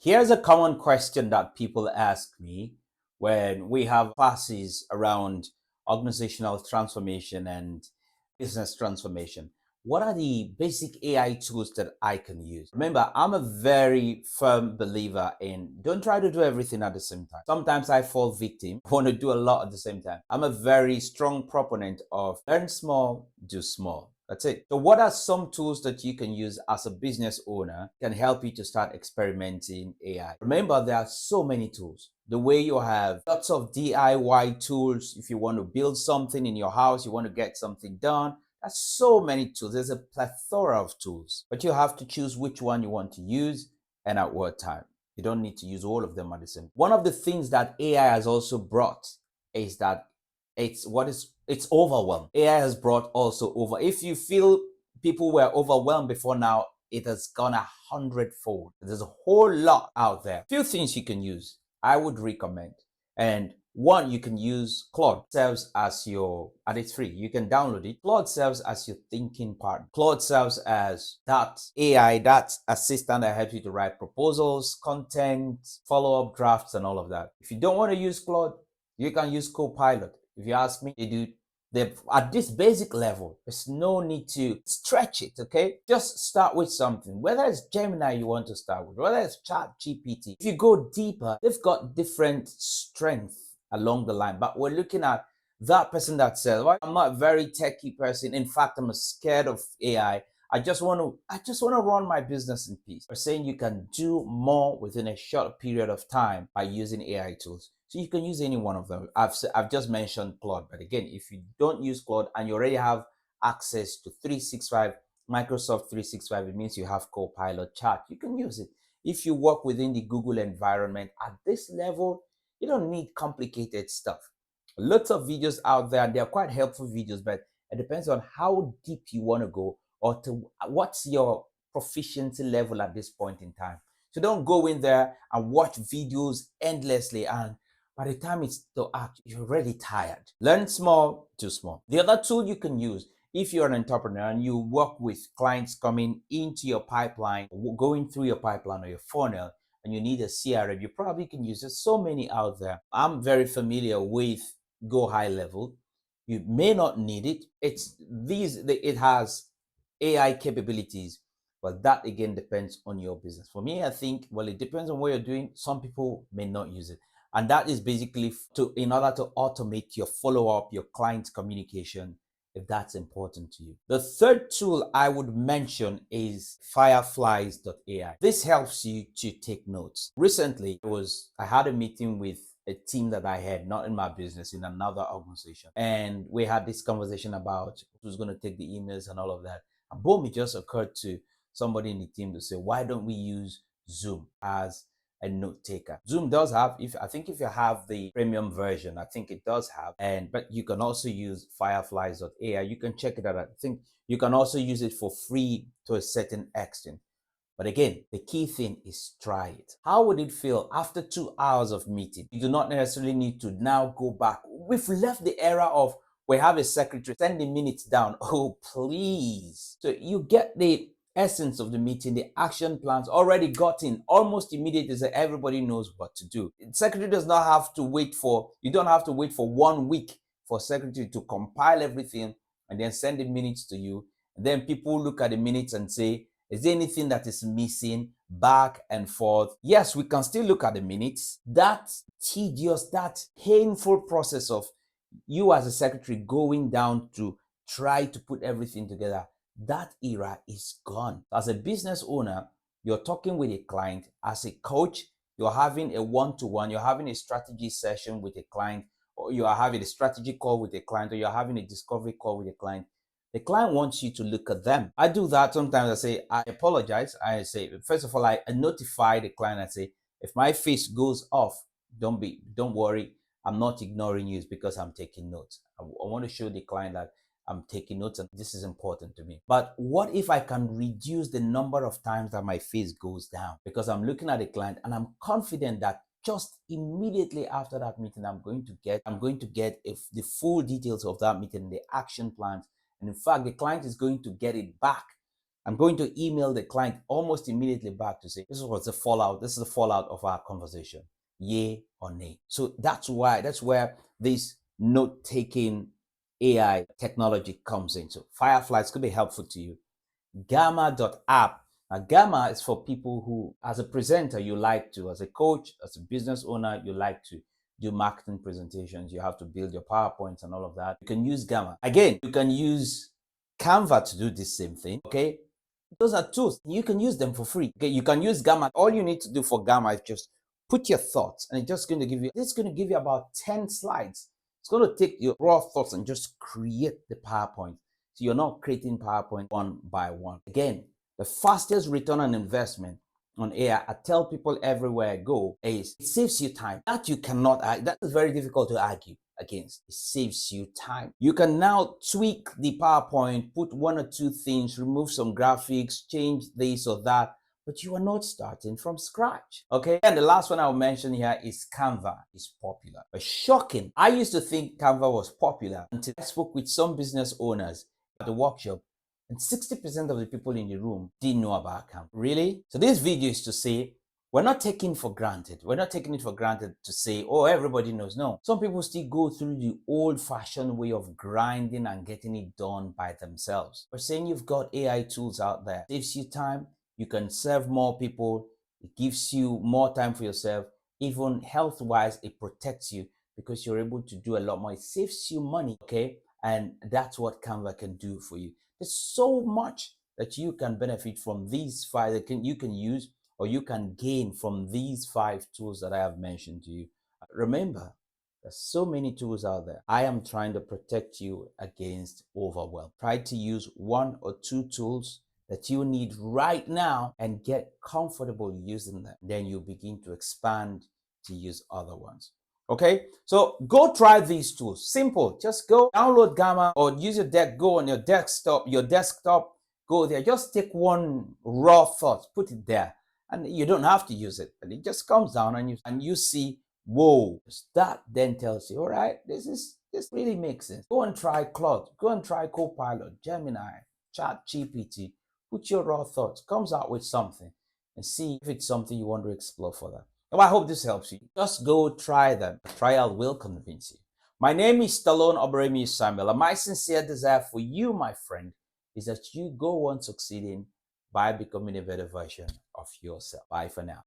Here's a common question that people ask me when we have classes around organizational transformation and business transformation. What are the basic AI tools that I can use? Remember, I'm a very firm believer in don't try to do everything at the same time. Sometimes I fall victim. I want to do a lot at the same time. I'm a very strong proponent of learn small, do small. That's it. So what are some tools that you can use as a business owner can help you to start experimenting AI? Remember, there are so many tools. The way you have lots of DIY tools. If you want to build something in your house, you want to get something done. There's so many tools. There's a plethora of tools, but you have to choose which one you want to use and at what time. You don't need to use all of them at the same time. One of the things that AI has also brought is that it's overwhelm. AI has brought also over. If you feel people were overwhelmed before now, it has gone 100-fold. There's a whole lot out there. Few things you can use. I would recommend. And one, you can use Claude. Serves as and it's free. You can download it. Claude serves as your thinking partner. Claude serves as that AI, that assistant that helps you to write proposals, content, follow-up drafts, and all of that. If you don't want to use Claude, you can use Copilot. If you ask me, at this basic level, there's no need to stretch it, okay? Just start with something. Whether it's Gemini you want to start with, whether it's ChatGPT. If you go deeper, they've got different strengths along the line. But we're looking at that person that says, well, I'm not a very techie person. In fact, I'm scared of AI. I just want to run my business in peace. We're saying you can do more within a short period of time by using AI tools. So you can use any one of them. I've just mentioned Claude, but again, if you don't use Claude and you already have access to 365, Microsoft 365, it means you have Copilot Chat. You can use it. If you work within the Google environment at this level, you don't need complicated stuff. Lots of videos out there. They are quite helpful videos, but it depends on how deep you want to go or to what's your proficiency level at this point in time. So don't go in there and watch videos endlessly, and by the time it's to act, you're already tired. Learn small, do small. The other tool you can use if you're an entrepreneur and you work with clients coming into your pipeline, going through your pipeline or your funnel, and you need a CRM, you probably can use. There's so many out there. I'm very familiar with GoHighLevel. You may not need it. It has AI capabilities, but that again depends on your business. For me, I think, well, it depends on what you're doing. Some people may not use it. And that is basically in order to automate your follow-up, your client communication, if that's important to you. The third tool I would mention is Fireflies.ai. This helps you to take notes. Recently, I had a meeting with a team that I had, not in my business, in another organization. And we had this conversation about who's going to take the emails and all of that. And boom, it just occurred to somebody in the team to say, why don't we use Zoom as a note taker? Zoom does have, if you have the premium version, I think it does have, but you can also use Fireflies.ai. You can check it out. I think you can also use it for free to a certain extent. But again, the key thing is try it. How would it feel after 2 hours of meeting? You do not necessarily need to now go back. We've left the era of we have a secretary, send the minutes down. Oh, please. So you get the essence of the meeting, the action plans already got in almost immediately, so everybody knows what to do. The secretary does not have to wait you don't have to wait for 1 week for secretary to compile everything and then send the minutes to you. And then people look at the minutes and say, is there anything that is missing? Back and forth. Yes, we can still look at the minutes. That tedious, that painful process of you as a secretary going down to try to put everything together, that era is gone. As a business owner, you're talking with a client. As a coach, you're having a one-to-one, you're having a strategy session with a client, or you are having a strategy call with a client, or you're having a discovery call with a client. The client wants you to look at them. I do that sometimes. I say, I apologize. I say, first of all, I notify the client. I say, if my face goes off, don't worry. I'm not ignoring you. It's because I'm taking notes. I want to show the client that I'm taking notes and this is important to me. But what if I can reduce the number of times that my face goes down? Because I'm looking at the client and I'm confident that just immediately after that meeting, I'm going to get the full details of that meeting, the action plans. And in fact, the client is going to get it back I'm going to email the client almost immediately back to say, this was the fallout. This is the fallout of our conversation. Yay or nay. So that's where this note-taking AI technology comes in. So Fireflies could be helpful to you. Gamma.app. Now, Gamma is for people who, as a presenter, you like to, as a coach, as a business owner, you like to do marketing presentations. You have to build your PowerPoints and all of that. You can use Gamma. Again, you can use Canva to do the same thing. Okay. Those are tools. You can use them for free. Okay. You can use Gamma. All you need to do for Gamma is just put your thoughts, and it's going to give you about 10 slides. It's going to take your raw thoughts and just create the PowerPoint. So you're not creating PowerPoint one by one. Again, the fastest return on investment on AI, I tell people everywhere I go, is it saves you time. That you cannot, that is very difficult to argue against. It saves you time. You can now tweak the PowerPoint, put one or two things, remove some graphics, change this or that, but you are not starting from scratch. Okay. And the last one I'll mention here is Canva is popular. But shocking. I used to think Canva was popular until I spoke with some business owners at the workshop, and 60% of the people in the room didn't know about Canva. Really? So this video is to say, we're not taking for granted. We're not taking it for granted to say, oh, everybody knows. No. Some people still go through the old-fashioned way of grinding and getting it done by themselves. We're saying you've got AI tools out there. It saves you time. You can serve more people. It gives you more time for yourself. Even health-wise, it protects you because you're able to do a lot more. It saves you money, okay? And that's what Canva can do for you. There's so much that you can benefit from these five that you can use, or you can gain from these 5 tools that I have mentioned to you. Remember, there's so many tools out there. I am trying to protect you against overwhelm. Try to use 1 or 2 tools that you need right now and get comfortable using them. Then you begin to expand to use other ones. Okay, so go try these tools. Simple. Just go download Gamma or use go on your desktop, go there. Just take one raw thought, put it there, and you don't have to use it, but it just comes down and you see, whoa, that then tells you, all right, this really makes sense. Go and try Claude, go and try Copilot, Gemini, ChatGPT. Put your raw thoughts, comes out with something, and see if it's something you want to explore further. Well, I hope this helps you. Just go try them. A trial will convince you. My name is Stallone-Obaraemi Samuel, and my sincere desire for you, my friend, is that you go on succeeding by becoming a better version of yourself. Bye for now.